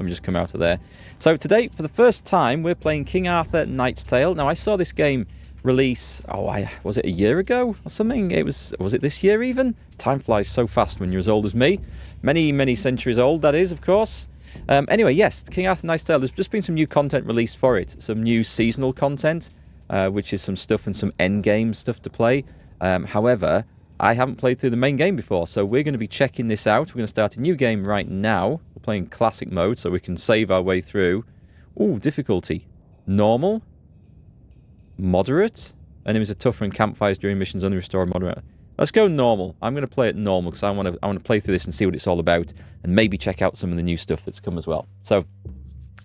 Let me just come out of there. So today, for the first time, we're playing King Arthur Knight's Tale. Now, I saw this game release, was it a year ago or something? Was it this year even? Time flies so fast when you're as old as me. Many, many centuries old, that is, of course. Anyway, yes, King Arthur Knight's Tale. There's just been some new content released for it. Some new seasonal content, which is some stuff and some endgame stuff to play. However, I haven't played through the main game before, so we're going to be checking this out. We're going to start a new game right now. We're playing classic mode, so we can save our way through. Ooh, difficulty. Normal. Moderate. Enemies are tougher and campfires during missions only restore moderate. Let's go normal. I'm going to play it normal because I want to play through this and see what it's all about, and maybe check out some of the new stuff that's come as well. So,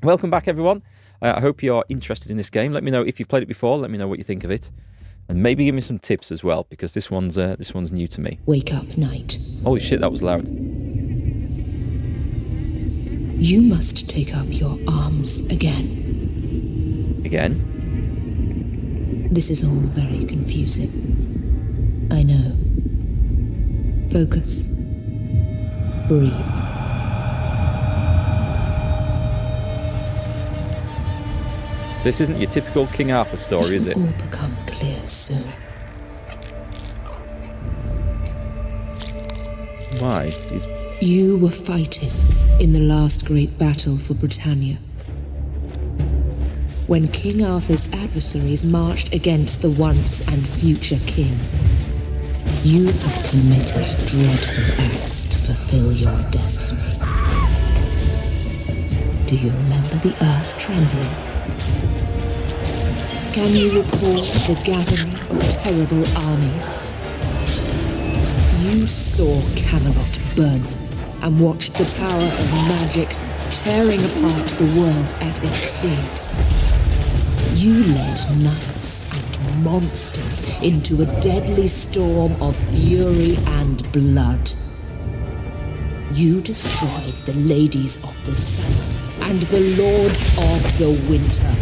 welcome back, everyone. I hope you're interested in this game. Let me know if you've played it before. Let me know what you think of it. And maybe give me some tips as well, because this one's new to me. Wake up, knight. Holy shit, that was loud. You must take up your arms again. Again? This is all very confusing. I know. Focus. Breathe. This isn't your typical King Arthur story, is it? It will all become clear soon. Why? You were fighting in the last great battle for Britannia. When King Arthur's adversaries marched against the once and future king, you have committed dreadful acts to fulfill your destiny. Do you remember the earth trembling? Can you recall the gathering of terrible armies? You saw Camelot burning and watched the power of magic tearing apart the world at its seams. You led knights and monsters into a deadly storm of fury and blood. You destroyed the ladies of the sun and the lords of the winter.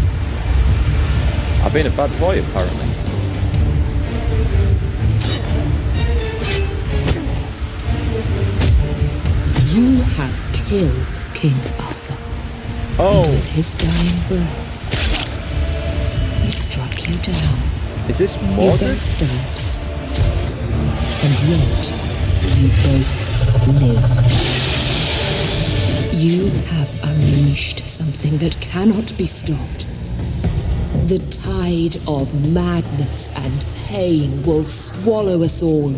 I've been a bad boy, apparently. You have killed King Arthur. Oh. And with his dying breath, he struck you down. Is this You Mordred? both died. And yet, you both live. You have unleashed something that cannot be stopped. The tide of madness and pain will swallow us all.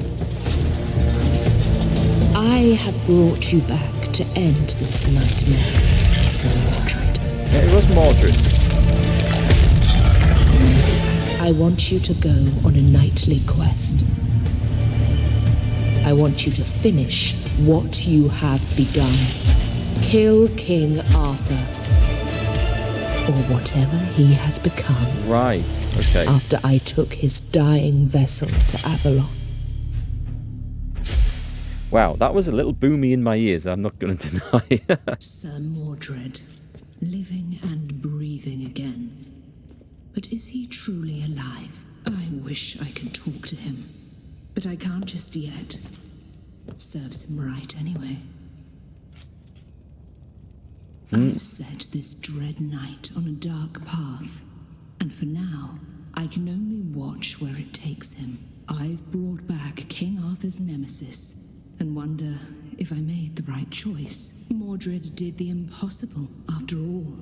I have brought you back to end this nightmare, Sir Mordred. Yeah, it was Mordred. I want you to go on a knightly quest. I want you to finish what you have begun. Kill King Arthur, or whatever he has become. Right, okay. After I took his dying vessel to Avalon. Wow, that was a little boomy in my ears, I'm not going to deny. Sir Mordred, living and breathing again. But is he truly alive? I wish I could talk to him, but I can't just yet. Serves him right anyway. I've set this dread knight on a dark path, and for now, I can only watch where it takes him. I've brought back King Arthur's nemesis, and wonder if I made the right choice. Mordred did the impossible, after all.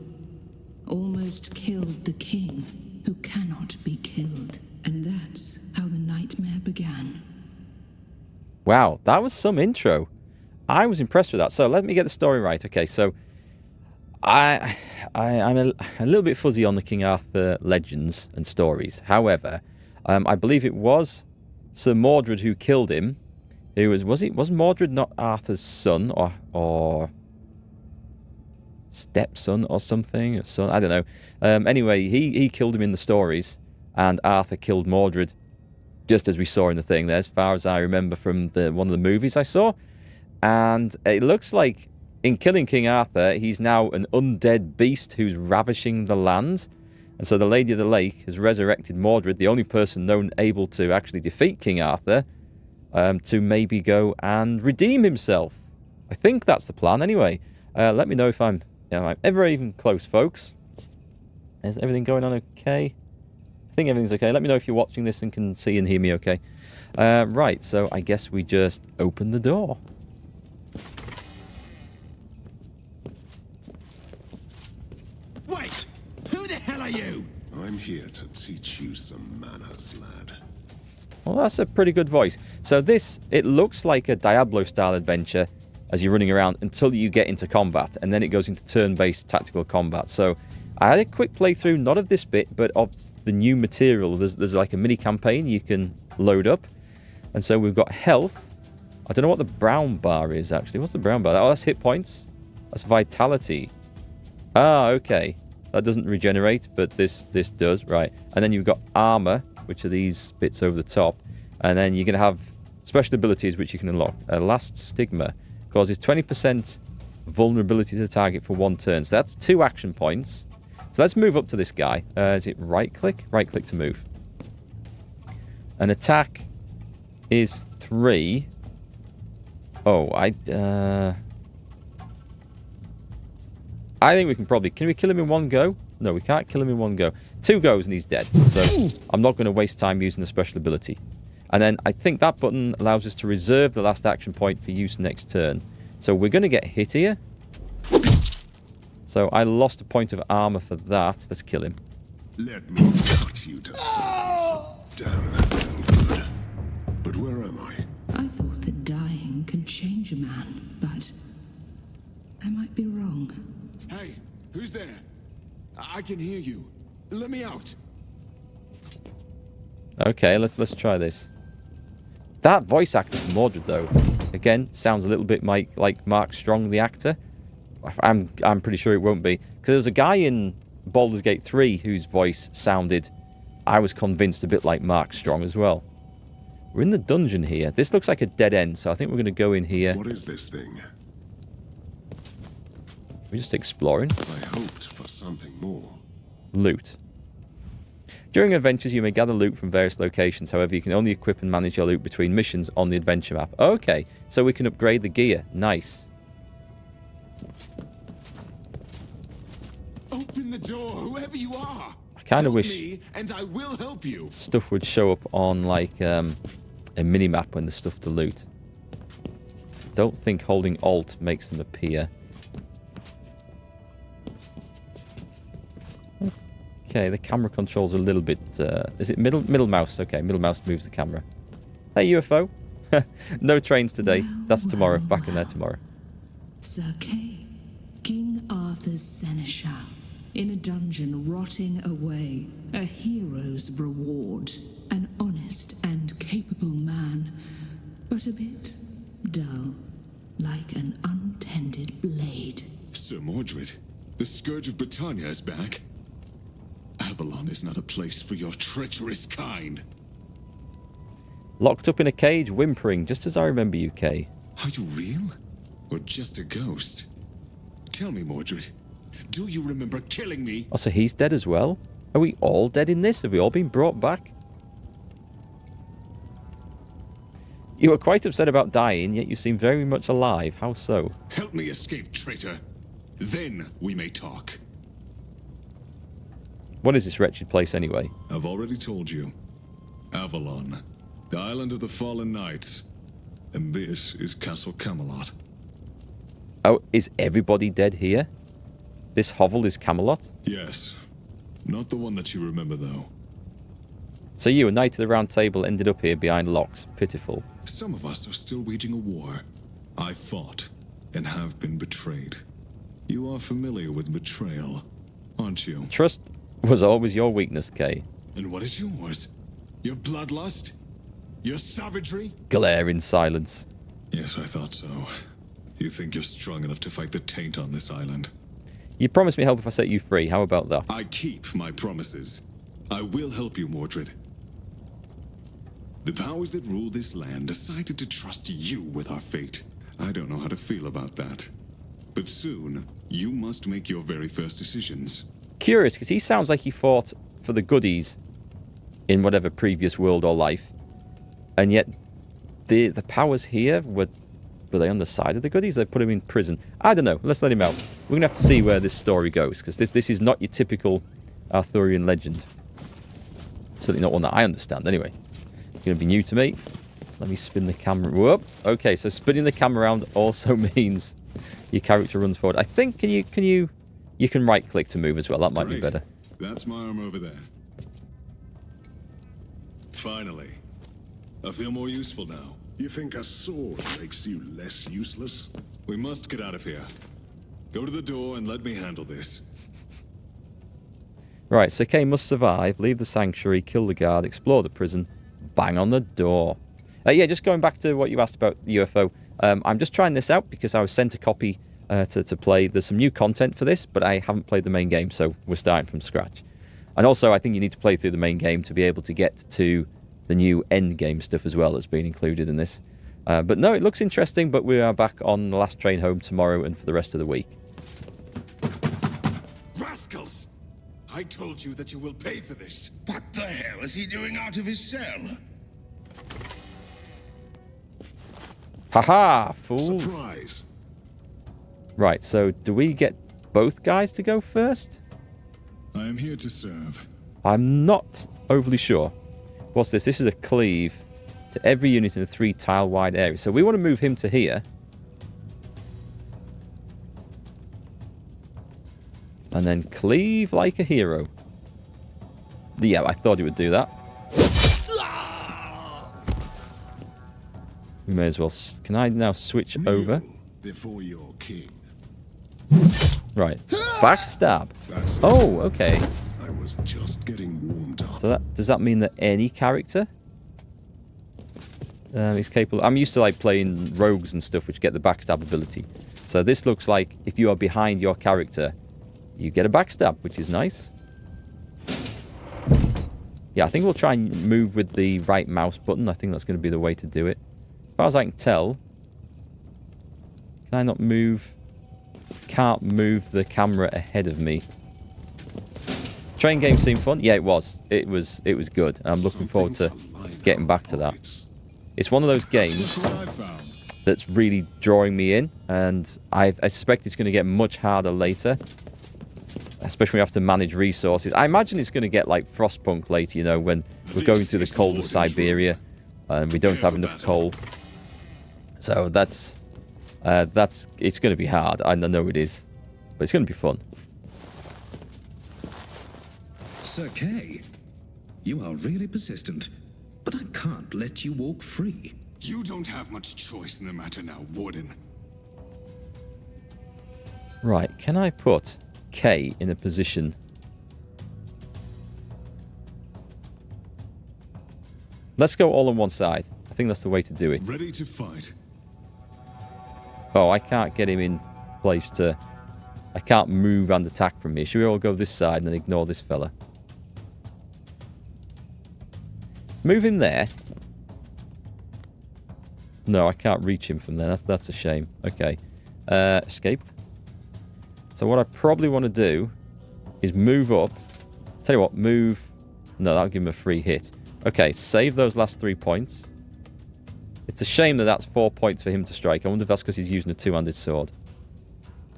Almost killed the king, who cannot be killed. And that's how the nightmare began. Wow, that was some intro. I was impressed with that. So let me get the story right. Okay, so I'm a little bit fuzzy on the King Arthur legends and stories. However, I believe it was Sir Mordred who killed him. Was Mordred not Arthur's son or stepson or something? Or son, I don't know. Anyway, he killed him in the stories, and Arthur killed Mordred, just as we saw in the thing there, as far as I remember from one of the movies I saw. And it looks like in killing King Arthur, he's now an undead beast who's ravishing the land. And so the Lady of the Lake has resurrected Mordred, the only person known able to actually defeat King Arthur, to maybe go and redeem himself. I think that's the plan. Anyway, let me know if I'm Yeah, I'm ever even close, folks. Is everything going on okay? I think everything's okay. Let me know if you're watching this and can see and hear me okay. Right, so I guess we just open the door. Wait! Who the hell are you? I'm here to teach you some manners, lad. Well, that's a pretty good voice. So this, it looks like a Diablo-style adventure as you're running around until you get into combat, and then it goes into turn-based tactical combat. So I had a quick playthrough, not of this bit, but of the new material. There's like a mini-campaign you can load up. And so we've got health. I don't know what the brown bar is, actually. What's the brown bar? Oh, that's hit points. That's vitality. Ah, okay. That doesn't regenerate, but this does. Right. And then you've got armor, which are these bits over the top. And then you're going to have special abilities, which you can unlock. Last Stigma causes 20% vulnerability to the target for 1 turn. So that's 2 action points. So let's move up to this guy. Is it right-click? Right-click to move. An attack is 3. Oh, I think we can probably... Can we kill him in 1 go? No, we can't kill him in 1 go. 2 goes and he's dead. So I'm not going to waste time using the special ability. And then I think that button allows us to reserve the last action point for use next turn. So we're going to get hit here. So I lost a point of armor for that. Let's kill him. Let me cut you to size. Damn, that felt good. But where am I? I thought that dying can change a man, but I might be wrong. Hey, who's there? I can hear you. Let me out. Okay, let's try this. That voice actor for Mordred, though, again, sounds a little bit like Mark Strong, the actor. I'm pretty sure it won't be. Because there was a guy in Baldur's Gate 3 whose voice sounded, I was convinced, a bit like Mark Strong as well. We're in the dungeon here. This looks like a dead end, so I think we're going to go in here. What is this thing? We're just exploring. I hoped for something more. Loot. During adventures, you may gather loot from various locations. However, you can only equip and manage your loot between missions on the adventure map. Okay, so we can upgrade the gear. Nice. Open the door, whoever you are. I kind of Help wish me, and I will help you. stuff would show up on like a mini-map when there's stuff to loot. Don't think holding Alt makes them appear. Okay, the camera controls are a little bit... is it middle mouse? Okay, middle mouse moves the camera. Hey, UFO. No trains today. That's tomorrow. Back in there tomorrow. Sir Kay, King Arthur's seneschal, in a dungeon rotting away, a hero's reward. An honest and capable man, but a bit dull, like an untended blade. Sir Mordred, the Scourge of Britannia is back. Avalon is not a place for your treacherous kind. Locked up in a cage, whimpering, just as I remember you, Kay. Are you real? Or just a ghost? Tell me, Mordred, do you remember killing me? Oh, so he's dead as well? Are we all dead in this? Have we all been brought back? You were quite upset about dying, yet you seem very much alive. How so? Help me escape, traitor. Then we may talk. What is this wretched place anyway? I've already told you. Avalon, the island of the fallen knights. And this is Castle Camelot. Oh, is everybody dead here? This hovel is Camelot? Yes. Not the one that you remember, though. So you, a knight of the round table, ended up here behind locks. Pitiful. Some of us are still waging a war. I fought and have been betrayed. You are familiar with betrayal, aren't you? Trust was always your weakness, Kay. And what is yours? Your bloodlust? Your savagery? Glare in silence. Yes, I thought so. You think you're strong enough to fight the taint on this island? You promised me help if I set you free. How about that? I keep my promises. I will help you, Mordred. The powers that rule this land decided to trust you with our fate. I don't know how to feel about that. But soon, you must make your very first decisions. Curious, because he sounds like he fought for the goodies in whatever previous world or life. And yet, the powers here, were they on the side of the goodies? They put him in prison. I don't know. Let's let him out. we're going to have to see where this story goes, because this is not your typical Arthurian legend. Certainly not one that I understand, anyway. It's going to be new to me. Let me spin the camera. Whoop. Okay, so spinning the camera around also means your character runs forward. I think, you can right-click to move as well. That might be better. That's my arm over there. Finally. I feel more useful now. You think a sword makes you less useless? We must get out of here. Go to the door and let me handle this. Right, so Kay must survive, leave the sanctuary, kill the guard, explore the prison, bang on the door. Yeah, just going back to what you asked about the UFO. I'm just trying this out because I was sent a copy to play. There's some new content for this, but I haven't played the main game, so we're starting from scratch. And also, I think you need to play through the main game to be able to get to the new end game stuff as well that's been included in this. But no, it looks interesting, but we are back on the last train home tomorrow and for the rest of the week. Rascals! I told you that you will pay for this. What the hell is he doing out of his cell? Haha, fools. Surprise! Right, so do we get both guys to go first? I am here to serve. I'm not overly sure. What's this? This is a cleave to every unit in a 3-tile wide area. So we want to move him to here. And then cleave like a hero. Yeah, I thought he would do that. We may as well... Can I now switch over? Before you're king. Right. Backstab. That's it. Oh, okay. I was just getting warmed up. So does that mean that any character is capable? I'm used to like playing rogues and stuff which get the backstab ability. So this looks like if you are behind your character, you get a backstab, which is nice. Yeah, I think we'll try and move with the right mouse button. I think that's going to be the way to do it. As far as I can tell, can I not move? Can't move the camera ahead of me. Train game seemed fun. Yeah, it was. It was good. And I'm looking forward to getting back to that. It's one of those games that's really drawing me in, and I suspect it's going to get much harder later, especially when you have to manage resources. I imagine it's going to get like Frostpunk later, you know, when we're going through the cold of Siberia and we don't have enough coal. So that's it's going to be hard. I know it is, but it's going to be fun. Sir Kay, you are really persistent, but I can't let you walk free. You don't have much choice in the matter now, Warden. Right, can I put Kay in a position? Let's go all on one side. I think that's the way to do it. Ready to fight. Oh, I can't get him in place to... I can't move and attack from here. Should we all go this side and then ignore this fella? Move him there. No, I can't reach him from there. That's a shame. Okay. Escape. So what I probably want to do is move up. Tell you what, move... No, that'll give him a free hit. Okay, save those last 3 points. It's a shame that that's 4 points for him to strike. I wonder if that's because he's using a two-handed sword.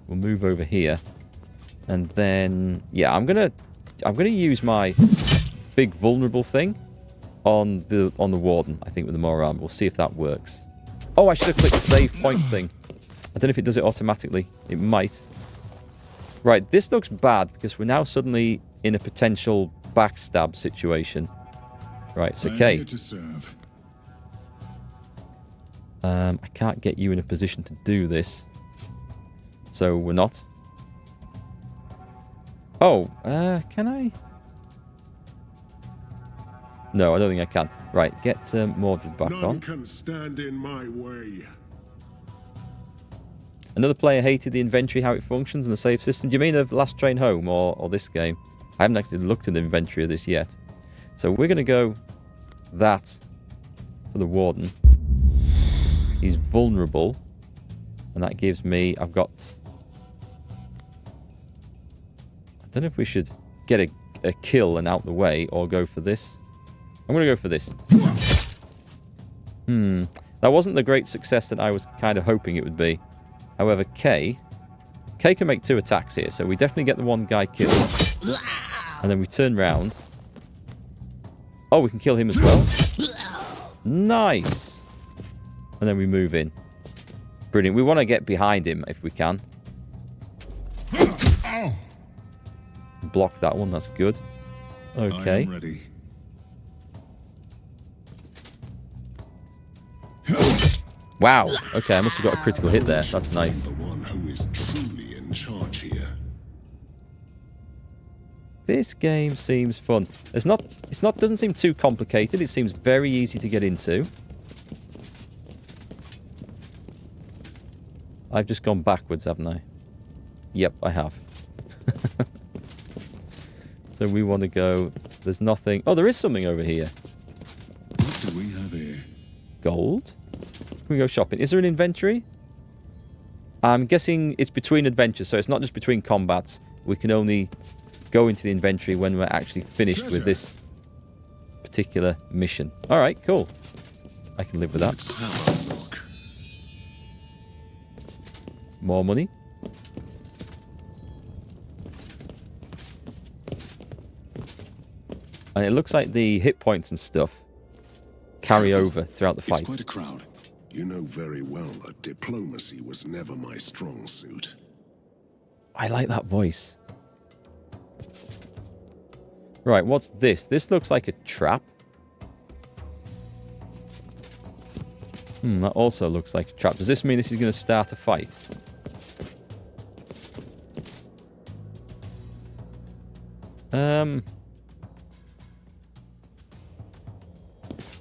We'll move over here. And then... Yeah, I'm gonna use my big vulnerable thing on the Warden, I think, with the more armor. We'll see if that works. Oh, I should have clicked the save point thing. I don't know if it does it automatically. It might. Right, this looks bad because we're now suddenly in a potential backstab situation. Right, so Kay. Here to serve. I can't get you in a position to do this. So we're not. Oh, can I? No, I don't think I can. Right, get Mordred back None on. can stand in my way. Another player hated the inventory, how it functions, and the save system. Do you mean of Last Train Home or this game? I haven't actually looked at the inventory of this yet. So we're going to go that for the Warden. He's vulnerable. And that gives me... I've got... I don't know if we should get a kill and out the way or go for this. I'm going to go for this. That wasn't the great success that I was kind of hoping it would be. However, Kay Kay can make 2 attacks here, so we definitely get the one guy killed. And then we turn round. Oh, we can kill him as well. Nice. And then we move in. Brilliant. We want to get behind him if we can. Block that one. That's good. Okay. I am ready. Wow. Okay, I must have got a critical hit there. That's nice. The one who is truly in charge here. This game seems fun. Doesn't seem too complicated. It seems very easy to get into. I've just gone backwards, haven't I? Yep, I have. So we want to go... There's nothing... Oh, there is something over here. What do we have here? Gold? Can we go shopping? Is there an inventory? I'm guessing it's between adventures, so it's not just between combats. We can only go into the inventory when we're actually finished with this particular mission. Alright, cool. I can live with that. Let's have a look. More money. And it looks like the hit points and stuff carry over throughout the fight. It's quite a crowd. You know very well that diplomacy was never my strong suit. I like that voice. Right, what's this? This looks like a trap. That also looks like a trap. Does this mean this is going to start a fight?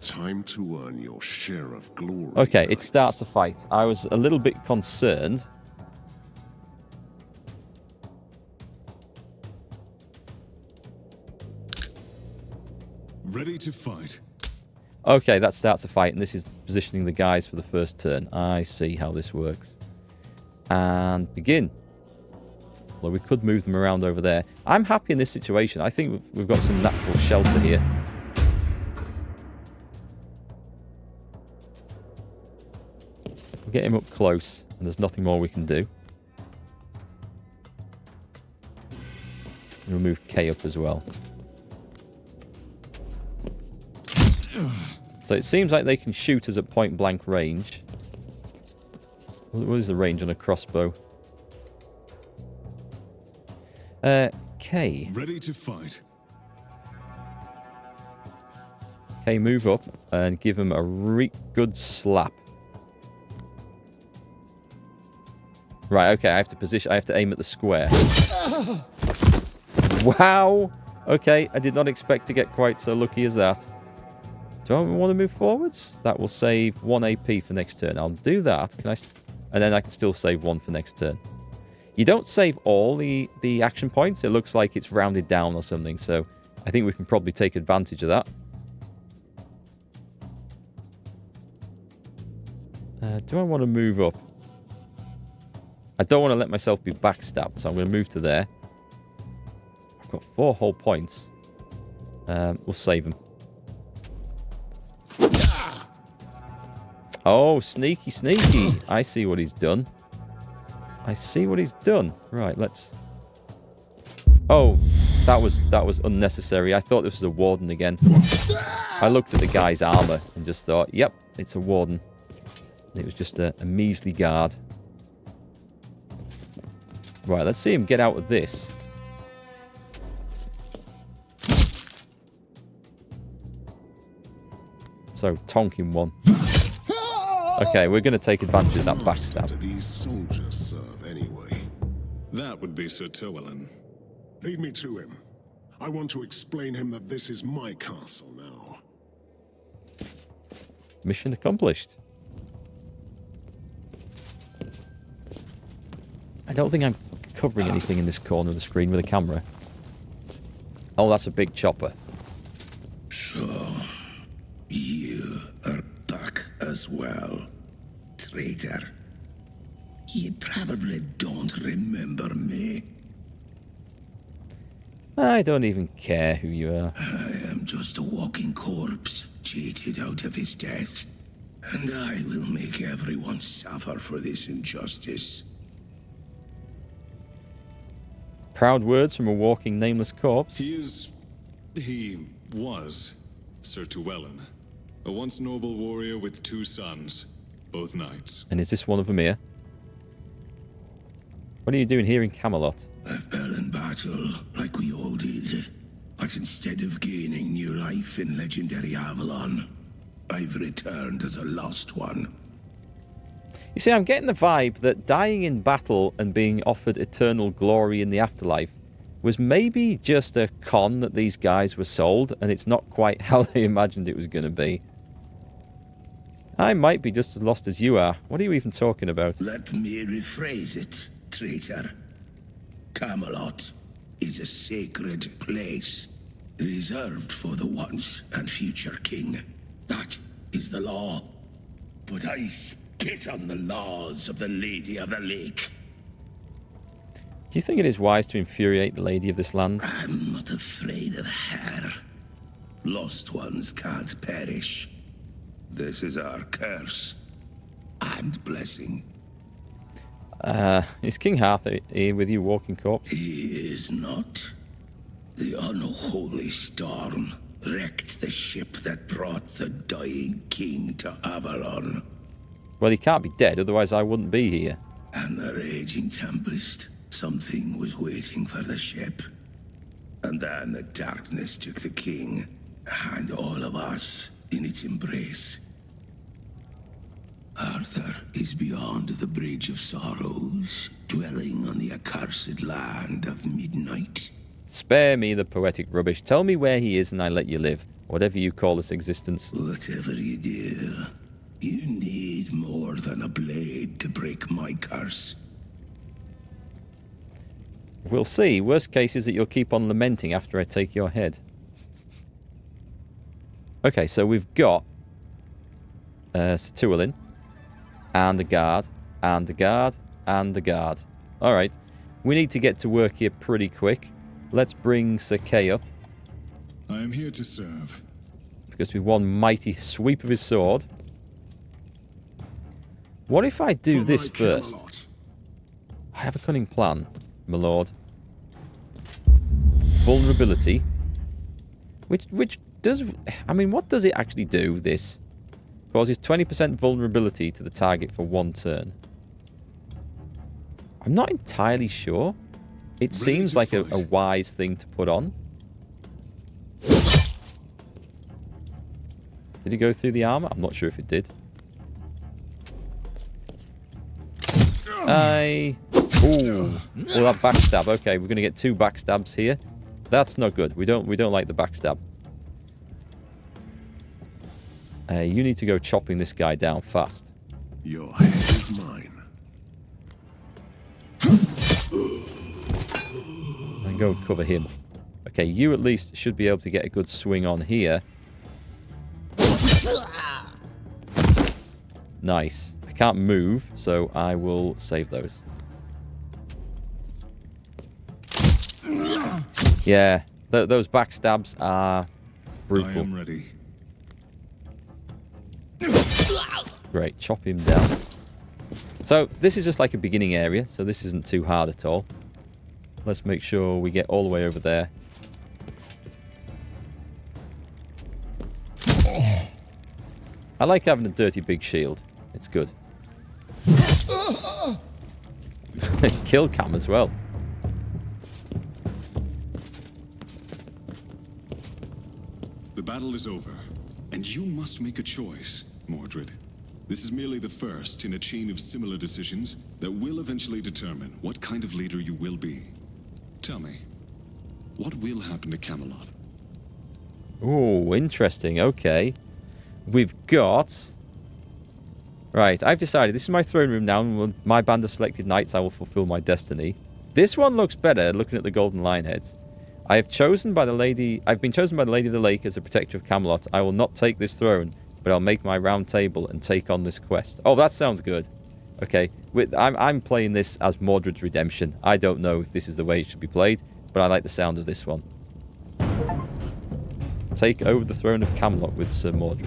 Time to earn your share of glory. Okay, it knights. starts a fight. I was a little bit concerned. Ready to fight. Okay, that starts a fight, and this is positioning the guys for the first turn. I see how this works. And begin. Well, we could move them around over there. I'm happy in this situation. I think we've got some natural shelter here. We'll get him up close, and there's nothing more we can do. We'll move K up as well. So it seems like they can shoot us at point blank range. What is the range on a crossbow? K. Ready to fight. K, move up and give him a good slap. Right, okay, I have to aim at the square. Wow! Okay, I did not expect to get quite so lucky as that. Do I want to move forwards? That will save 1 AP for next turn. I'll do that. And then I can still save 1 for next turn. You don't save all the action points. It looks like it's rounded down or something. So I think we can probably take advantage of that. Do I want to move up? I don't want to let myself be backstabbed. So I'm going to move to there. I've got 4 whole points. We'll save them. Oh, sneaky, sneaky. I see what he's done. I see what he's done. Right, let's... Oh, that was unnecessary. I thought this was a warden again. I looked at the guy's armor and just thought, yep, it's a warden. It was just a measly guard. Right, let's see him get out of this. So, tonking one. Okay, we're going to take advantage of that backstab. Do these soldiers serve anyway? That would be Sir Tywelin. Lead me to him. I want to explain him that this is my castle now. Mission accomplished. I don't think I'm covering anything in this corner of the screen with a camera. Oh, that's a big chopper. So, you are back as well, traitor. You probably don't remember me. I don't even care who you are. I am just a walking corpse, cheated out of his death. And I will make everyone suffer for this injustice. Proud words from a walking nameless corpse. He was Sir Llewellyn, a once noble warrior with 2 sons, both knights. And is this one of them here? What are you doing here in Camelot? I fell in battle, like we all did. But instead of gaining new life in legendary Avalon, I've returned as a lost one. You see, I'm getting the vibe that dying in battle and being offered eternal glory in the afterlife was maybe just a con that these guys were sold, and it's not quite how they imagined it was going to be. I might be just as lost as you are. What are you even talking about? Let me rephrase it, traitor. Camelot is a sacred place, reserved for the once and future king. That is the law. But I spit on the laws of the Lady of the Lake. Do you think it is wise to infuriate the lady of this land? I'm not afraid of her. Lost ones can't perish. This is our curse and blessing. Is King Arthur here with you, walking corpse? He is not. The unholy storm wrecked the ship that brought the dying king to Avalon. Well, he can't be dead, otherwise I wouldn't be here. And the raging tempest, something was waiting for the ship. And then the darkness took the king, and all of us in its embrace. Arthur is beyond the Bridge of Sorrows, dwelling on the accursed land of midnight. Spare me the poetic rubbish. Tell me where he is and I let you live, whatever you call this existence. Whatever you do, you need more than a blade to break my curse. We'll see. Worst case is that you'll keep on lamenting after I take your head. Okay, so we've got Sir Llewellyn, and the guard, and the guard, and the guard. Alright, we need to get to work here pretty quick. Let's bring Sir Kay up, I am here to serve. because with one mighty sweep of his sword. What if I do For this my first? Camelot. I have a cunning plan, my lord. Vulnerability. Which does... I mean, what does it actually do, this? Causes 20% vulnerability to the target for 1 turn. I'm not entirely sure. It seems to like a fight. wise thing to put on. Did he go through the armor? I'm not sure if it did. Ooh. Oh, that backstab. Okay, we're going to get 2 backstabs here. That's not good. We don't like the backstab. You need to go chopping this guy down fast. Your head is mine. And go cover him. Okay, you at least should be able to get a good swing on here. Nice. I can't move, so I will save those. Yeah, those backstabs are brutal. I am ready. Great, chop him down. So this is just like a beginning area, so this isn't too hard at all. Let's make sure we get all the way over there. I like having a dirty big shield. It's good. Kill cam as well. The battle is over, and you must make a choice, Mordred. This is merely the first in a chain of similar decisions that will eventually determine what kind of leader you will be. Tell me, what will happen to Camelot? Oh, interesting. Okay. We've got... Right, I've decided. This is my throne room now. And with my band of selected knights, I will fulfill my destiny. This one looks better, looking at the golden lion heads. I've been chosen by the Lady of the Lake as the protector of Camelot. I will not take this throne, but I'll make my round table and take on this quest. Oh, that sounds good. Okay, I'm playing this as Mordred's redemption. I don't know if this is the way it should be played, but I like the sound of this one. Take over the throne of Camelot with Sir Mordred.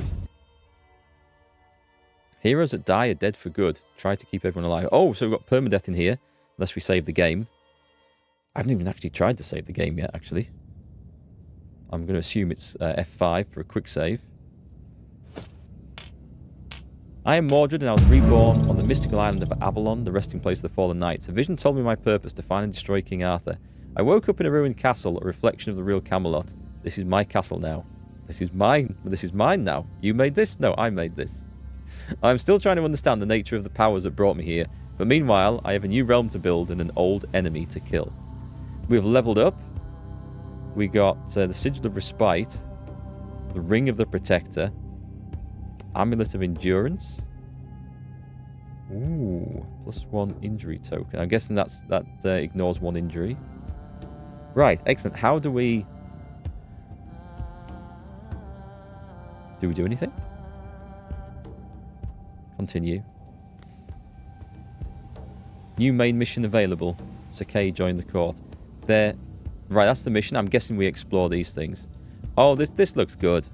Heroes that die are dead for good. Try to keep everyone alive. Oh, so we've got permadeath in here, unless we save the game. I haven't even actually tried to save the game yet, actually. I'm going to assume it's F5 for a quick save. I am Mordred, and I was reborn on the mystical island of Avalon, the resting place of the fallen knights. A vision told me my purpose, to find and destroy King Arthur. I woke up in a ruined castle, a reflection of the real Camelot. This is my castle now. This is mine. This is mine now. You made this? No, I made this. I'm still trying to understand the nature of the powers that brought me here, but meanwhile, I have a new realm to build and an old enemy to kill. We've leveled up. We got the Sigil of Respite, the Ring of the Protector, Amulet of Endurance. Ooh, +1 injury token. I'm guessing that ignores 1 injury. Right, excellent. How do we... Do we do anything? Continue. New main mission available. Sakei joined the court. There. Right, that's the mission. I'm guessing we explore these things. Oh, this looks good.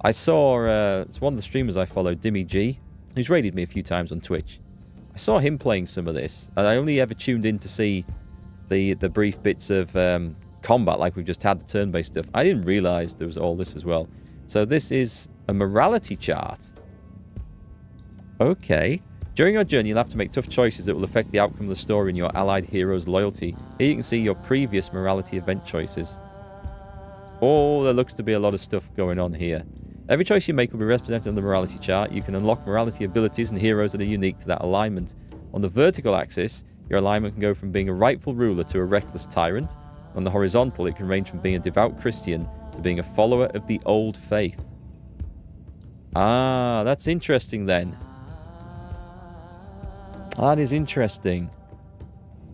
I saw it's one of the streamers I follow, Dimmy G, who's raided me a few times on Twitch. I saw him playing some of this, and I only ever tuned in to see the brief bits of combat, like we've just had, the turn-based stuff. I didn't realise there was all this as well. So this is a morality chart. Okay. During your journey, you'll have to make tough choices that will affect the outcome of the story and your allied hero's loyalty. Here you can see your previous morality event choices. Oh, there looks to be a lot of stuff going on here. Every choice you make will be represented on the morality chart. You can unlock morality abilities and heroes that are unique to that alignment. On the vertical axis, your alignment can go from being a rightful ruler to a reckless tyrant. On the horizontal, it can range from being a devout Christian to being a follower of the old faith. Ah, that's interesting then. That is interesting.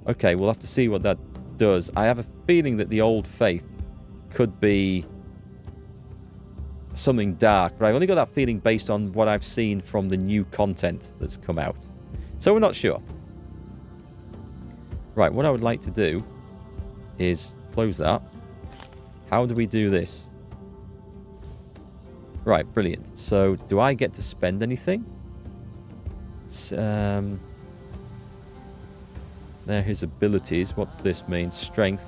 Okay, we'll have to see what that does. I have a feeling that the old faith could be something dark, but I've only got that feeling based on what I've seen from the new content that's come out. So we're not sure. Right, what I would like to do is close that. How do we do this? Right, brilliant. So, do I get to spend anything? There are his abilities. What's this mean? Strength.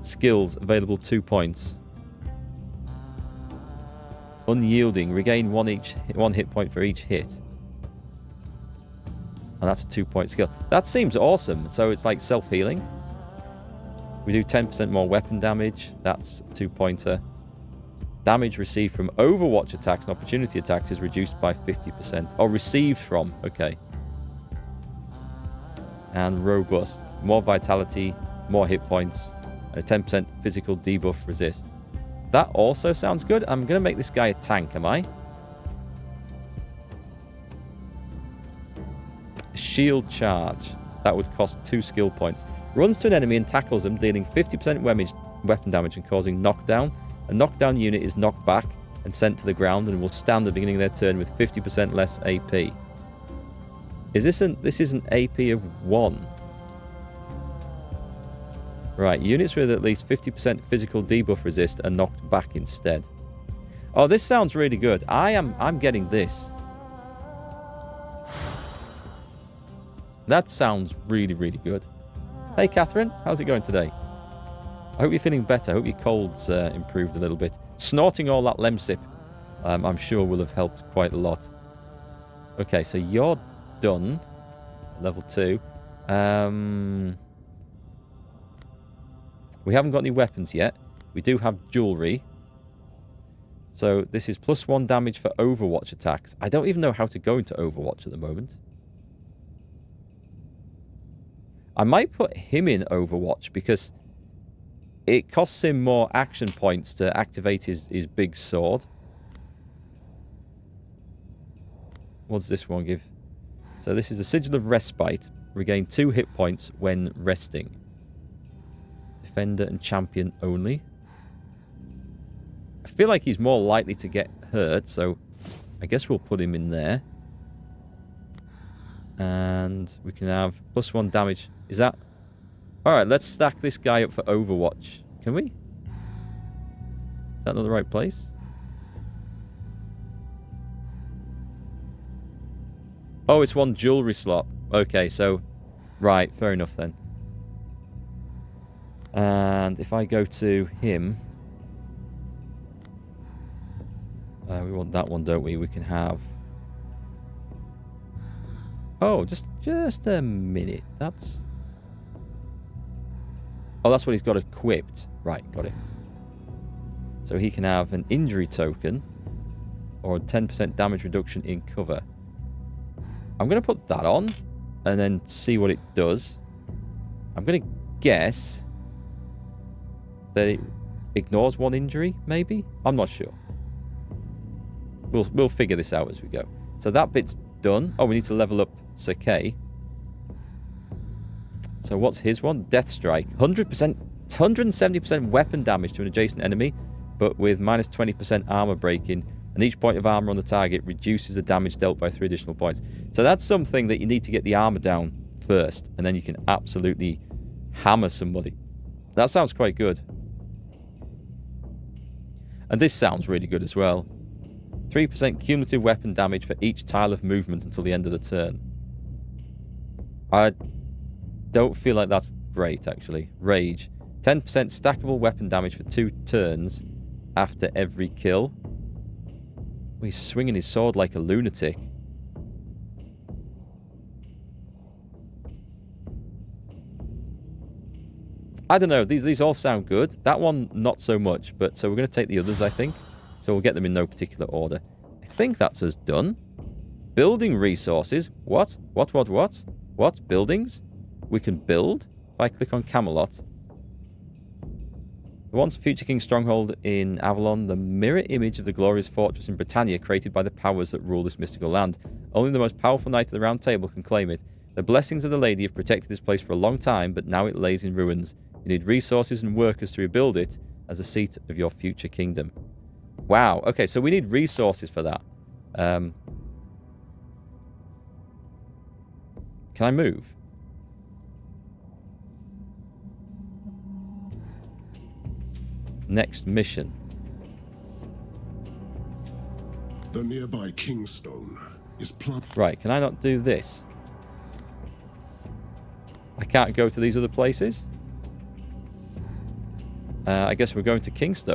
Skills, available 2 points. Unyielding, regain one hit point for each hit. And that's a 2-point skill. That seems awesome. So it's like self-healing. We do 10% more weapon damage. That's a 2-pointer. Damage received from Overwatch attacks and opportunity attacks is reduced by 50%. Or received from. Okay. And robust. More vitality, more hit points, and a 10% physical debuff resist. That also sounds good. I'm going to make this guy a tank, am I? Shield charge. That would cost 2 skill points. Runs to an enemy and tackles them, dealing 50% weapon damage and causing knockdown. A knockdown unit is knocked back and sent to the ground and will stand at the beginning of their turn with 50% less AP. This is an AP of 1. Right, units with at least 50% physical debuff resist are knocked back instead. Oh, this sounds really good. I'm getting this. That sounds really, really good. Hey, Catherine, how's it going today? I hope you're feeling better. I hope your cold's improved a little bit. Snorting all that Lemsip, I'm sure will have helped quite a lot. Okay, so you're done. Level 2. We haven't got any weapons yet. We do have jewelry. So this is +1 damage for Overwatch attacks. I don't even know how to go into Overwatch at the moment. I might put him in Overwatch because it costs him more action points to activate his big sword. What does this one give? So this is a Sigil of Respite. Regain 2 hit points when resting. Defender and champion only. I feel like he's more likely to get hurt, so I guess we'll put him in there. And we can have +1 damage. Is that... Alright, let's stack this guy up for Overwatch. Can we? Is that not the right place? Oh, it's 1 jewelry slot. Okay, so Right, fair enough then. And if I go to him... we want that one, don't we? We can have... Oh, just a minute. That's... Oh, that's what he's got equipped. Right, got it. So he can have an injury token or a 10% damage reduction in cover. I'm going to put that on and then see what it does. I'm going to guess that it ignores one injury, maybe? I'm not sure. We'll figure this out as we go. So that bit's done. Oh, we need to level up Sir Kay. So what's his one? Death Strike. 100%, 170% weapon damage to an adjacent enemy, but with minus 20% armor breaking. And each point of armor on the target reduces the damage dealt by 3 additional points. So that's something that you need to get the armor down first, and then you can absolutely hammer somebody. That sounds quite good. And this sounds really good as well. 3% cumulative weapon damage for each tile of movement until the end of the turn. I don't feel like that's great, actually. Rage. 10% stackable weapon damage for 2 turns after every kill. He's swinging his sword like a lunatic. I don't know. These all sound good. That one, not so much. But so we're going to take the others, I think. So we'll get them in no particular order. I think that's us done. Building resources. What? What? Buildings? We can build. If I click on Camelot. The once future King's stronghold in Avalon, the mirror image of the glorious fortress in Britannia created by the powers that rule this mystical land. Only the most powerful knight of the Round Table can claim it. The blessings of the Lady have protected this place for a long time, but now it lays in ruins. You need resources and workers to rebuild it as a seat of your future kingdom. Wow. Okay, so we need resources for that. Can I move? Next mission. The nearby Kingstone is plumb. Right, can I not do this? I can't go to these other places? I guess we're going to Kingstone.